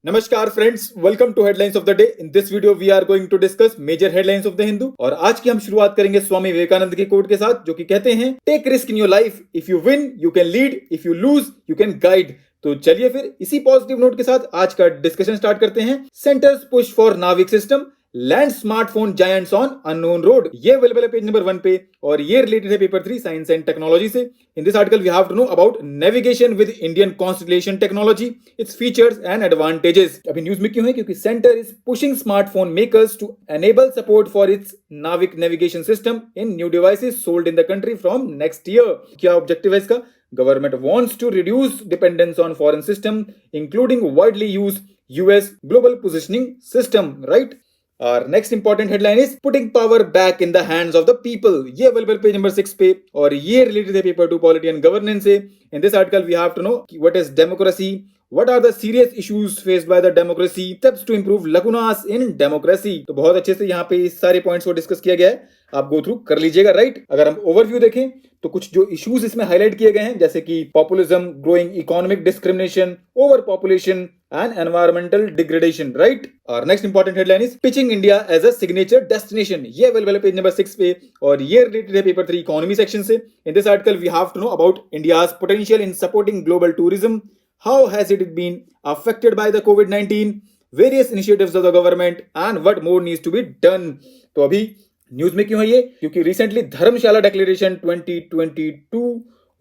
नमस्कार friends, welcome to headlines of the day. In this video we are going to discuss major headlines of the Hindu. और आज की हम शुरुआत करेंगे स्वामी विवेकानंद की कोट के साथ, जो कि कहते हैं, take risk in your life, if you win you can lead, if you lose you can guide. तो चलिए फिर इसी पॉजिटिव नोट के साथ आज का डिस्कशन स्टार्ट करते हैं। सेंटर्स पुश फॉर नाविक system, land smartphone giants on unknown road. ये अवेलेबल है पेज नंबर 1 पे और ये रिलेटेड है पेपर 3 साइंस एंड टेक्नोलॉजी से। In this article we have to know about navigation with Indian constellation technology, its features and advantages. अभी news में क्यों है? क्योंकि centre is pushing smartphone makers to enable support for its NavIC navigation system in new devices sold in the country from next year. क्या objective है इसका? Government wants to reduce dependence on foreign system, including widely used US global positioning system, right? Our next important headline is putting power back in the hands of the people. ये available page number 6 पे और ये related है paper 2 polity and governance से। In this article we have to know what is democracy, what are the serious issues faced by the democracy, steps to improve lacunas in democracy। तो बहुत अच्छे से यहाँ पे इस सारे पॉइंट्स को डिस्कस किया गया है, आप गो थ्रू कर लीजिएगा, राइट। अगर हम ओवरव्यू देखें तो कुछ जो इश्यूज इसमें हाईलाइट किए गए हैं, जैसे कि populism, growing economic discrimination, over population and environmental degradation, right. और next important headline is pitching India as a signature destination. ये अवेलेबल है पेज नंबर 6 पे और ये रिलेटेड है पेपर 3 इकोनॉमी सेक्शन से। In this article we have to know about India's potential in supporting global tourism, how has it been affected by the कोविड-19, various initiatives of the government and what more needs to be done. तो अभी news में क्यों है ये? क्योंकि recently Dharamshala declaration 2022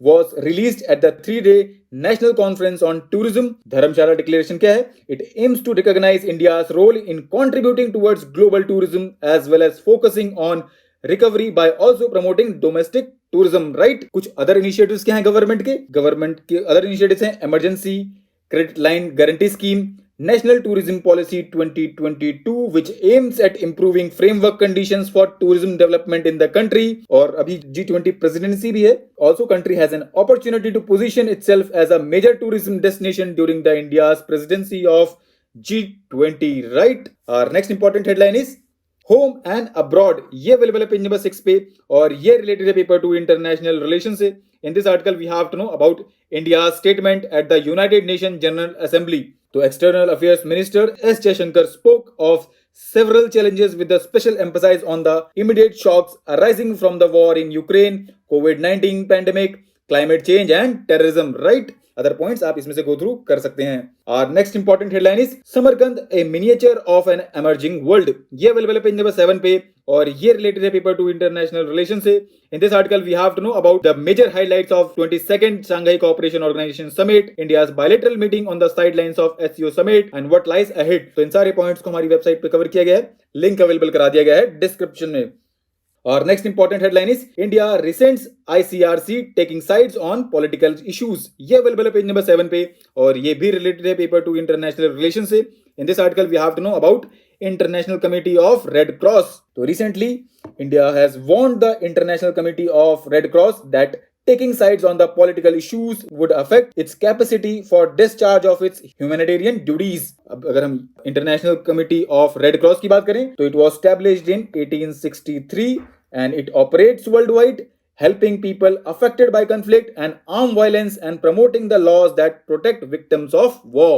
was released at the 3-day National Conference on Tourism. Dharamshala declaration क्या है? It aims to recognize India's role in contributing towards global tourism as well as focusing on recovery by also promoting domestic tourism, right? कुछ other initiatives क्या हैं government के other initiatives हैं emergency credit line guarantee scheme, National Tourism Policy 2022 which aims at improving framework conditions for tourism development in the country। और अभी G20 presidency भी है। Also country has an opportunity to position itself as a major tourism destination during the India's presidency of G20, right? Our next important headline is home and abroad. ये available है page number 6 पे और ये related है paper 2 international relation से। In this article we have to know about India statement at the United Nation General Assembly. तो external affairs minister S Jaishankar spoke of several challenges with a special emphasis on the immediate shocks arising from the war in Ukraine, COVID-19 pandemic, climate change and terrorism, right? Other points आप इसमें से go through कर सकते हैं। और next important headline is Samarkand a miniature of an emerging world. ये available है page number 7 पे और ये रिलेटेड है पेपर 2 इंटरनेशनल रिलेशन से। In this article we have to know about the major highlights of 22nd Shanghai Cooperation Organization Summit, India's bilateral meeting on the sidelines of SCO Summit and what lies ahead। तो इन सारे points को हमारी website पे cover किया गया है, link available करा दिया गया है डिस्क्रिप्शन में। और next important headline is India recents ICRC taking sides on political issues. ये अवेलेबल है पेज नंबर 7 पे और ये भी रिलेटेड है पेपर 2 इंटरनेशनल रिलेशन से। In this article we have to know about international committee of red cross. तो recently India has warned the international committee of red cross that taking sides on the political issues would affect its capacity for discharge of its humanitarian duties। अब अगर हम international committee of red cross की बात करें तो it was established in 1863 and it operates worldwide, helping people affected by conflict and armed violence and promoting the laws that protect victims of war।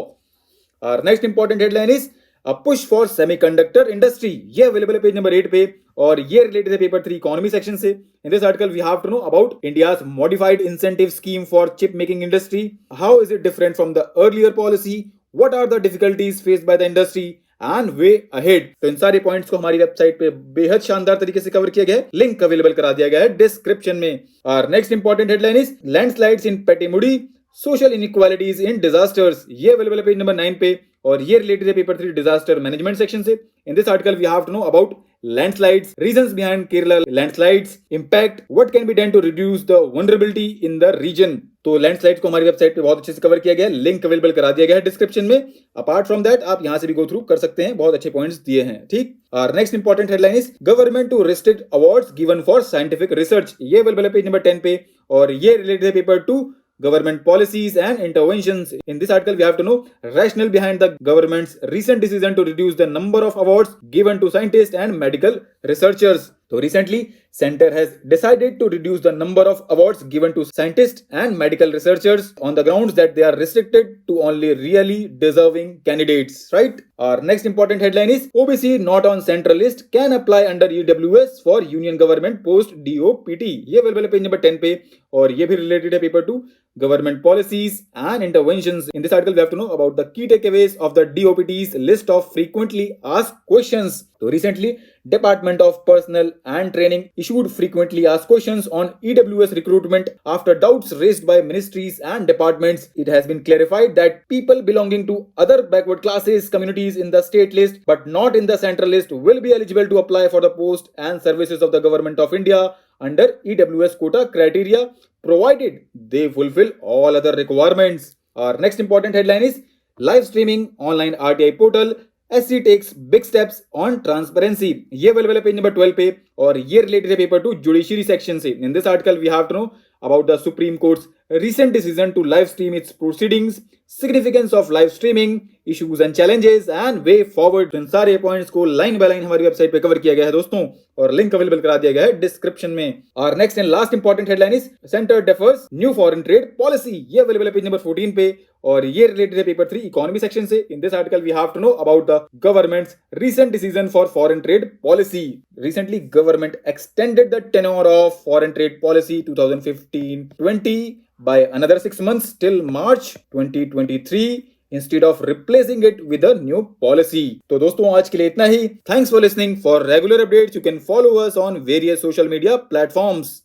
Our next important headline is a push for semiconductor industry। ये available है page number 8 पे और ये related है paper 3 economy section से। In this article we have to know about India's modified incentive scheme for chip making industry, how is it different from the earlier policy, what are the difficulties faced by the industry and way ahead. तो इन सारे points को हमारी website पे बेहद शानदार तरीके से कवर किया गया है, लिंक अवेलेबल करा दिया गया है डिस्क्रिप्शन में। और next important headline is landslides in Pettimudi, social inequalities in disasters. ये अवेलेबल है पेज नंबर 9 पे और ये रिलेटेड है पेपर 3 डिजास्टर मैनेजमेंट सेक्शन से। In this article we have to know about landslides, reasons behind Kerala landslides, impact, what can be done to reduce the vulnerability in the region। तो landslides को हमारी website पे बहुत अच्छे से cover किया गया है, लिंक अवेलेबल करा दिया गया है डिस्क्रिप्शन में। अपार्ट फ्रॉम दैट आप यहां से भी गो थ्रू कर सकते हैं, बहुत अच्छे पॉइंट्स दिए हैं, ठीक। और next important headline is government to restrict awards given for scientific research. ये अवेलेबल है पेज नंबर 10 पे और ये रिलेटेड है paper 2 government policies and interventions। In this article we have to know rationale behind the government's recent decision to reduce the number of awards given to scientists and medical researchers। तो recently, Center has decided to reduce the number of awards given to scientists and medical researchers on the grounds that they are restricted to only really deserving candidates, right? Our next important headline is OBC not on central list can apply under EWS for union government post DOPT. ये available है page number 10 पे और ये भी related है paper 2 government policies and interventions. In this article, we have to know about the key takeaways of the DOPT's list of frequently asked questions. So recently, Department of Personnel and Training issued frequently asked questions on EWS recruitment after doubts raised by ministries and departments. It has been clarified that people belonging to other backward classes communities in the state list but not in the central list will be eligible to apply for the post and services of the Government of India under EWS quota criteria provided they fulfill all other requirements. Our next important headline is live streaming online RTI portal. SC takes big steps on transparency. ये available है page number 12 पे और ये related है paper 2 judiciary section से. In this article we have to know about the Supreme Court's recent decision to live stream its proceedings, significance of live streaming, issues and challenges and way forward. इन सारे points को line by line हमारी website पे cover किया गया है दोस्तों और link available करा दिया गया है डिस्क्रिप्शन में. और next and last important headline is centre defers new foreign trade policy. ये अवेलेबल है पेज नंबर 14 पे और ये रिलेटेड है पेपर 3 इकोनॉमी सेक्शन से. In this article we have to know about the government's recent decision for foreign trade policy. Recently, government extended the tenure of foreign trade policy 2015-20 by another 6 months till March 2023 instead of replacing it with a new policy. तो दोस्तों आज के लिए इतना ही. Thanks for listening. For regular updates, you can follow us on various social media platforms.